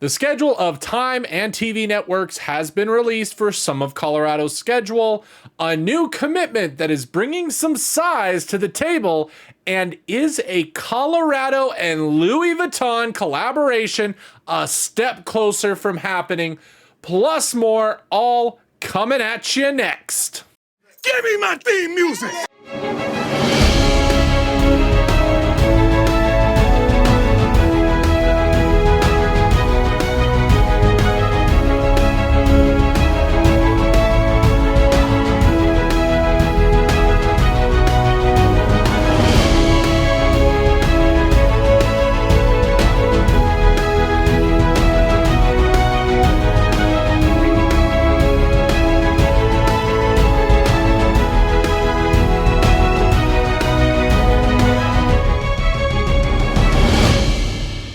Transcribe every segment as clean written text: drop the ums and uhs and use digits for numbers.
The schedule of time and TV networks has been released for some of Colorado's schedule, a new commitment that is bringing some size to the table, and is a Colorado and Louis Vuitton collaboration a step closer from happening, plus more, all coming at you next. Give me my theme music!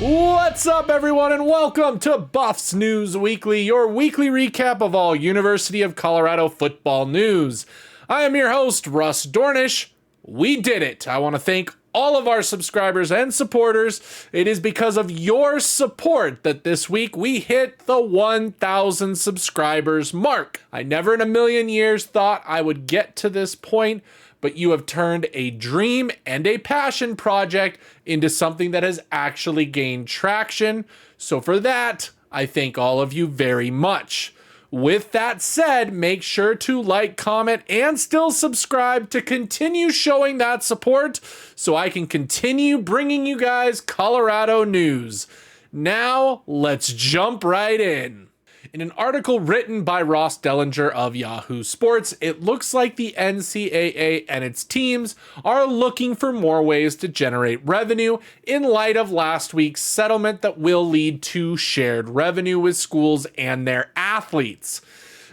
What's up, everyone, and welcome to Buffs News Weekly, your weekly recap of all University of Colorado football news. I am your host, Russ Dornish. We did it. I want to thank all of our subscribers and supporters. It is because of your support that this week we hit the 1,000 subscribers mark. I never in a million years thought I would get to this point, but you have turned a dream and a passion project into something that has actually gained traction. So for that, I thank all of you very much. With that said, make sure to like, comment, and still subscribe to continue showing that support so I can continue bringing you guys Colorado news. Now, let's jump right in. In an article written by Ross Dellinger of Yahoo Sports, it looks like the NCAA and its teams are looking for more ways to generate revenue in light of last week's settlement that will lead to shared revenue with schools and their athletes.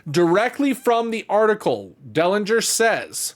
Directly from the article, Dellinger says,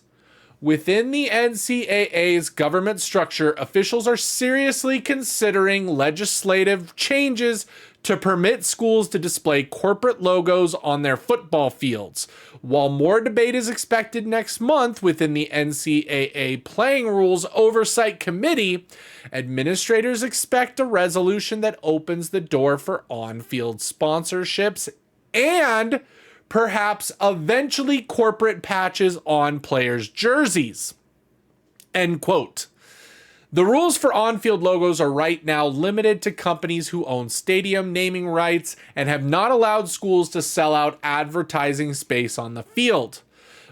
within the NCAA's government structure, officials are seriously considering legislative changes to permit schools to display corporate logos on their football fields. While more debate is expected next month within the NCAA Playing Rules Oversight Committee, administrators expect a resolution that opens the door for on-field sponsorships and perhaps eventually corporate patches on players' jerseys. End quote. The rules for on-field logos are right now limited to companies who own stadium naming rights and have not allowed schools to sell out advertising space on the field.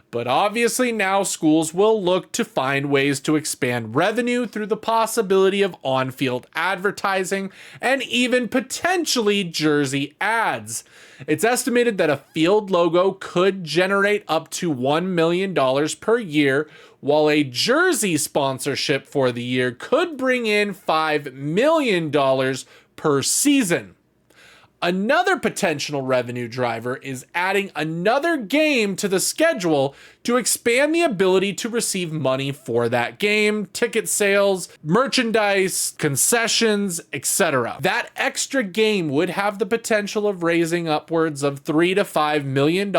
But obviously now schools will look to find ways to expand revenue through the possibility of on-field advertising and even potentially jersey ads. It's estimated that a field logo could generate up to $1 million per year, while a jersey sponsorship for the year could bring in $5 million per season. Another potential revenue driver is adding another game to the schedule to expand the ability to receive money for that game, ticket sales, merchandise, concessions, etc. That extra game would have the potential of raising upwards of $3 to $5 million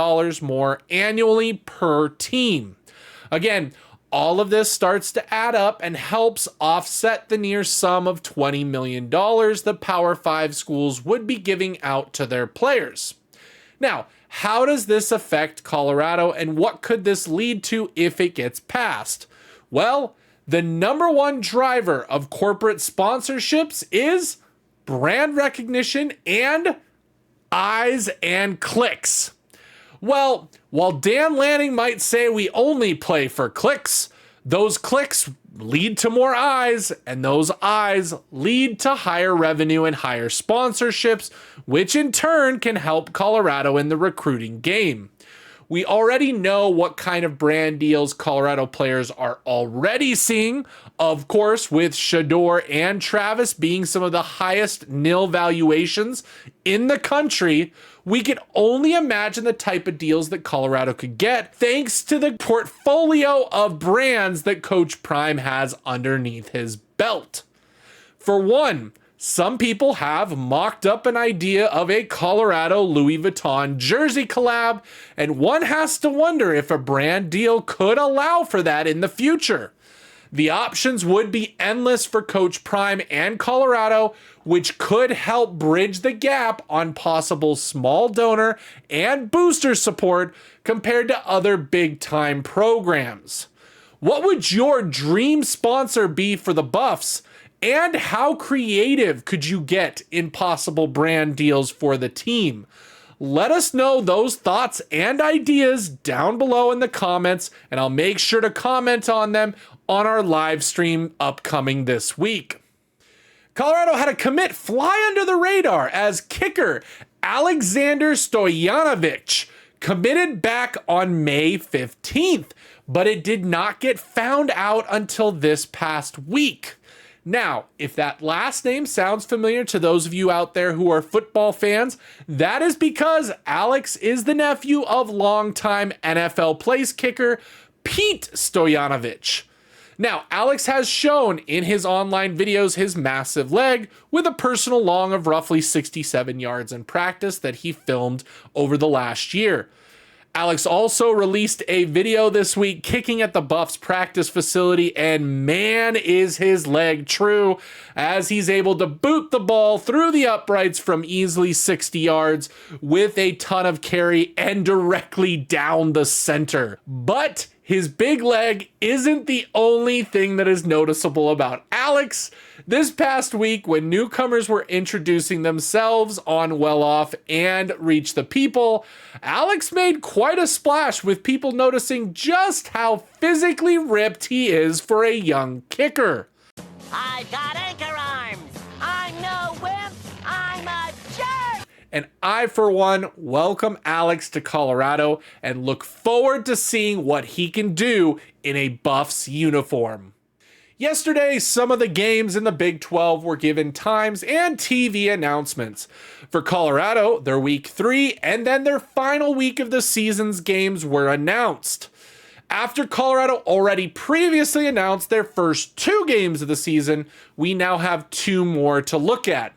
more annually per team. Again, all of this starts to add up and helps offset the near sum of $20 million that Power 5 schools would be giving out to their players. Now, how does this affect Colorado and what could this lead to if it gets passed? Well, the number one driver of corporate sponsorships is brand recognition and eyes and clicks. Well, while Dan Lanning might say we only play for clicks, those clicks lead to more eyes, and those eyes lead to higher revenue and higher sponsorships, which in turn can help Colorado in the recruiting game. We already know what kind of brand deals Colorado players are already seeing, of course, with Shador and Travis being some of the highest nil valuations in the country. We can only imagine the type of deals that Colorado could get thanks to the portfolio of brands that Coach Prime has underneath his belt. For one, some people have mocked up an idea of a Colorado Louis Vuitton jersey collab, and one has to wonder if a brand deal could allow for that in the future. The options would be endless for Coach Prime and Colorado, which could help bridge the gap on possible small donor and booster support compared to other big-time programs. What would your dream sponsor be for the Buffs? And how creative could you get in possible brand deals for the team? Let us know those thoughts and ideas down below in the comments, and I'll make sure to comment on them on our live stream upcoming this week. Colorado had a commit fly under the radar as kicker Alexander Stoyanovich committed back on May 15th, but it did not get found out until this past week. Now, if that last name sounds familiar to those of you out there who are football fans, that is because Alex is the nephew of longtime NFL place kicker Pete Stoyanovich. Now, Alex has shown in his online videos his massive leg with a personal long of roughly 67 yards in practice that he filmed over the last year. Alex also released a video this week kicking at the Buffs practice facility, and man, is his leg true, as he's able to boot the ball through the uprights from easily 60 yards with a ton of carry and directly down the center. But his big leg isn't the only thing that is noticeable about Alex. This past week, when newcomers were introducing themselves on Well Off and Reach the People, Alex made quite a splash with people noticing just how physically ripped he is for a young kicker. I've got anchor arms. I'm no wimp. I'm a jerk. And I, for one, welcome Alex to Colorado and look forward to seeing what he can do in a Buffs uniform. Yesterday, some of the games in the Big 12 were given times and TV announcements. For Colorado, their Week 3 and then their final week of the season's games were announced. After Colorado already previously announced their first 2 games of the season, we now have 2 more to look at.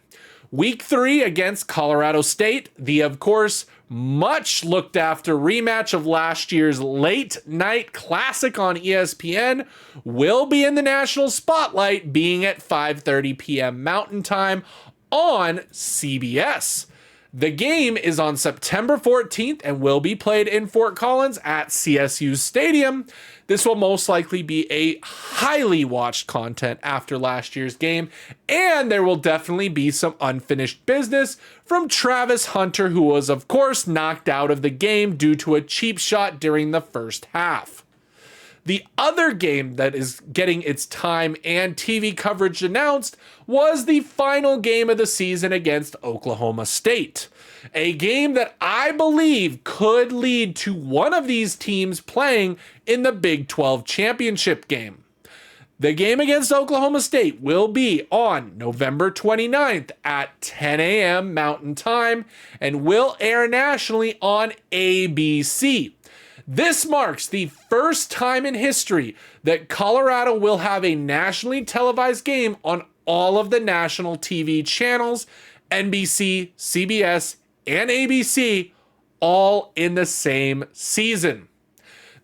Week 3 against Colorado State, the, of course, much looked after rematch of last year's late night classic on ESPN, will be in the national spotlight, being at 5:30 p.m. Mountain Time on CBS. The game is on September 14th and will be played in Fort Collins at CSU Stadium. This will most likely be a highly watched content after last year's game, and there will definitely be some unfinished business from Travis Hunter, who was, of course, knocked out of the game due to a cheap shot during the first half. The other game that is getting its time and TV coverage announced was the final game of the season against Oklahoma State. A game that I believe could lead to one of these teams playing in the Big 12 championship game. The game against Oklahoma State will be on November 29th at 10 a.m. Mountain Time and will air nationally on ABC. This marks the first time in history that Colorado will have a nationally televised game on all of the national TV channels, NBC, CBS, and ABC, all in the same season.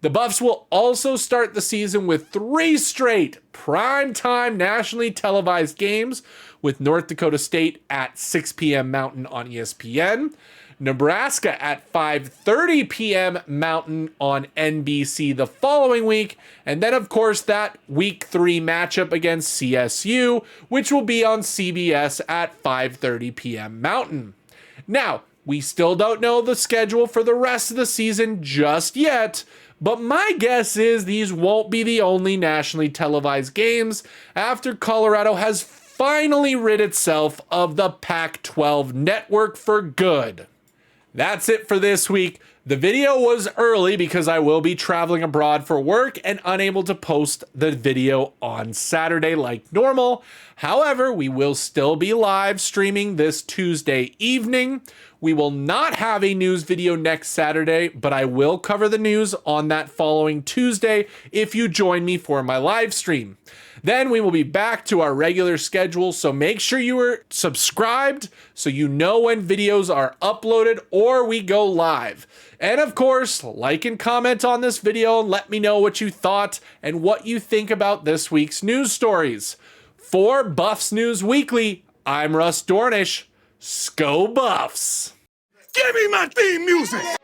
The Buffs will also start the season with 3 straight primetime nationally televised games, with North Dakota State at 6 p.m. Mountain on ESPN, Nebraska at 5:30 p.m. Mountain on NBC the following week, and then of course that Week 3 matchup against CSU, which will be on CBS at 5:30 p.m. Mountain. Now, we still don't know the schedule for the rest of the season just yet, but my guess is these won't be the only nationally televised games after Colorado has finally rid itself of the Pac-12 network for good. That's it for this week. The video was early because I will be traveling abroad for work and unable to post the video on Saturday like normal. However, we will still be live streaming this Tuesday evening. We will not have a news video next Saturday, but I will cover the news on that following Tuesday if you join me for my live stream. Then we will be back to our regular schedule, so make sure you are subscribed so you know when videos are uploaded or we go live. And of course, like and comment on this video and let me know what you thought and what you think about this week's news stories. For Buffs News Weekly, I'm Russ Dornish. Sco Buffs! Give me my theme music!